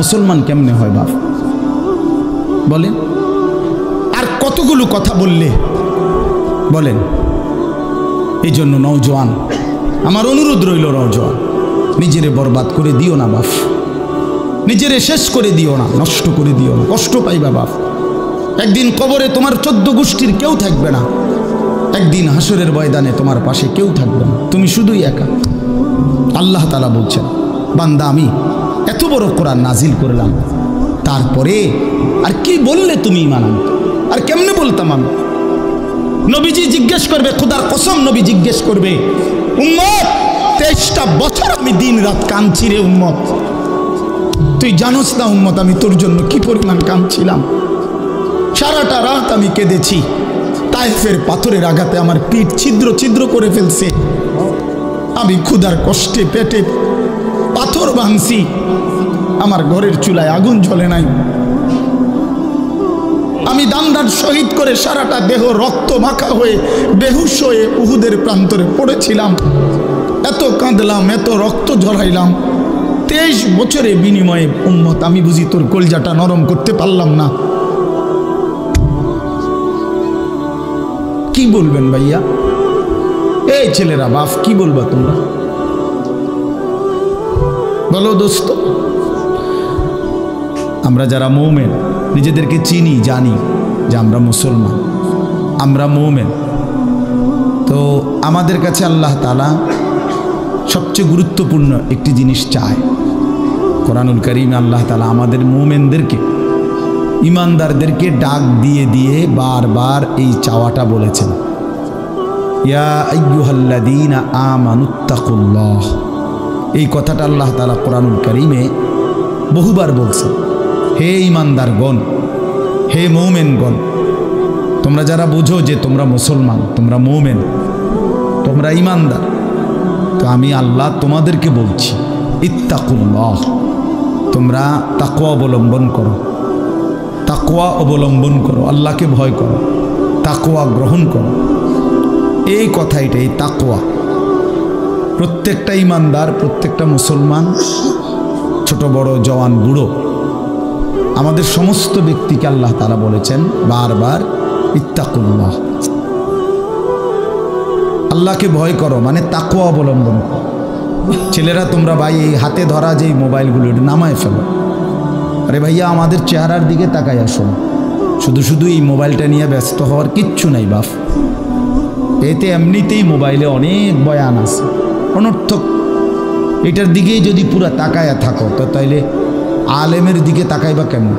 মুসলমান কেমনে হয় বাপ বলেন? আর কতগুলো কথা বললে বলেন। এই জন্য নওজোয়ান, আমার অনুরোধ রইল, নওজোয়ান নিজেরে বরবাদ করে দিও না বাপ, নিজেরে শেষ করে দিও না, নষ্ট করে দিও না, কষ্ট পাইবা বাপ। একদিন কবরে তোমার 14 গোষ্ঠীর কেউ থাকবে না, একদিন হাসরের ময়দানে তোমার পাশে কেউ থাকবে না, তুমি শুধুই একা। আল্লাহ তাআলা বলছেন, বান্দা আমি এত বড় কোরআন নাজিল করলাম, তারপরে আর কি বললে তুমি ঈমান আনতে? আর কেমনে বলতাম আমি? নবীজি জিজ্ঞেস করবে, খোদার কসম নবী জিজ্ঞেস করবে, উম্মত 23টা বছর আমি দিন রাত কাঁদছি রে উম্মত, তুই জানোস না উম্মত আমি তোর জন্য কি পরিমাণ কাঁদছিলাম, সারাটা রাত আমি কেঁদেছি, তায়েফের পাথরের আঘাতে আমার পিঠ ছিদ্র ছিদ্র করে ফেলছে, আমি ক্ষুধার কষ্টে পেটে পাথর ভাঙছি, আমার ঘরের চুলায় আগুন জ্বলে নাই, আমি দান্দার শহীদ করে সারাটা দেহ রক্ত মাখা হয়ে বেহুশ হয়ে উহুদের প্রান্তরে পড়েছিলাম, এত কাঁদলাম, এত রক্ত ঝরাইলাম, 23 বছরের বিনিময়ে উম্মত আমি বুঝি তোর কলজাটা নরম করতে পারলাম না। কি বলবেন ভাইয়া? এই ছেলেরা বাপ কি বলবা তোমরা বলো দোস্ত? আমরা যারা মুমিন নিজেদেরকে চিনি, জানি যে আমরা মুসলমান, আমরা মুমিন, তো আমাদের কাছে আল্লাহ তাআলা সবচেয়ে গুরুত্বপূর্ণ একটি জিনিস চায়। কোরআনুল কারীমে আল্লাহ তাআলা আমাদের মুমিনদেরকে, ইমানদারদেরকে ডাক দিয়ে দিয়ে বারবার এই চাওয়াটা বলেছেন, ইয়া আইয়ুহাল্লাযীনা আমানুত্তাকুল্লাহ। এই কথাটা আল্লাহ তাআলা কোরআনুল কারীমে বহুবার বলছেন, হে ইমানদারগণ, হে মুমিনগণ, তোমরা যারা বুঝো যে তোমরা মুসলমান, তোমরা মুমিন, তোমরা ইমানদার, তো আমি আল্লাহ তোমাদেরকে বলছি ইত্তাকুল্লাহ, তোমরা তাকওয়া অবলম্বন করো, তাকওয়া অবলম্বন করো, আল্লাহকে ভয় করো, তাকওয়া গ্রহণ করো। এই কথাইটা, এই তাকওয়া প্রত্যেকটা ইমানদার, প্রত্যেকটা মুসলমান, ছোট বড় জওয়ান বুড়ো, আমাদের সমস্ত ব্যক্তিকে আল্লাহ তাআলা বলেছেন বারবার ইত্তাকুল্লাহ, আল্লাহকে ভয় করো, মানে তাকওয়া অবলম্বন করো। ছেলেরা তোমরা ভাই এই হাতে ধরা যে মোবাইলগুলো এটা নামায় ফেলো। আরে ভাইয়া আমাদের চেহারার দিকে তাকাই আসুন, শুধু শুধু এই মোবাইলটা নিয়ে ব্যস্ত হওয়ার কিচ্ছু নাই বাপ। এতে এমনিতেই মোবাইলে অনেক বয়ান আছে অনর্থক, এটার দিকেই যদি পুরা তাকায়া থাকো তো তাইলে আলেমের দিকে তাকাইবা কেমন?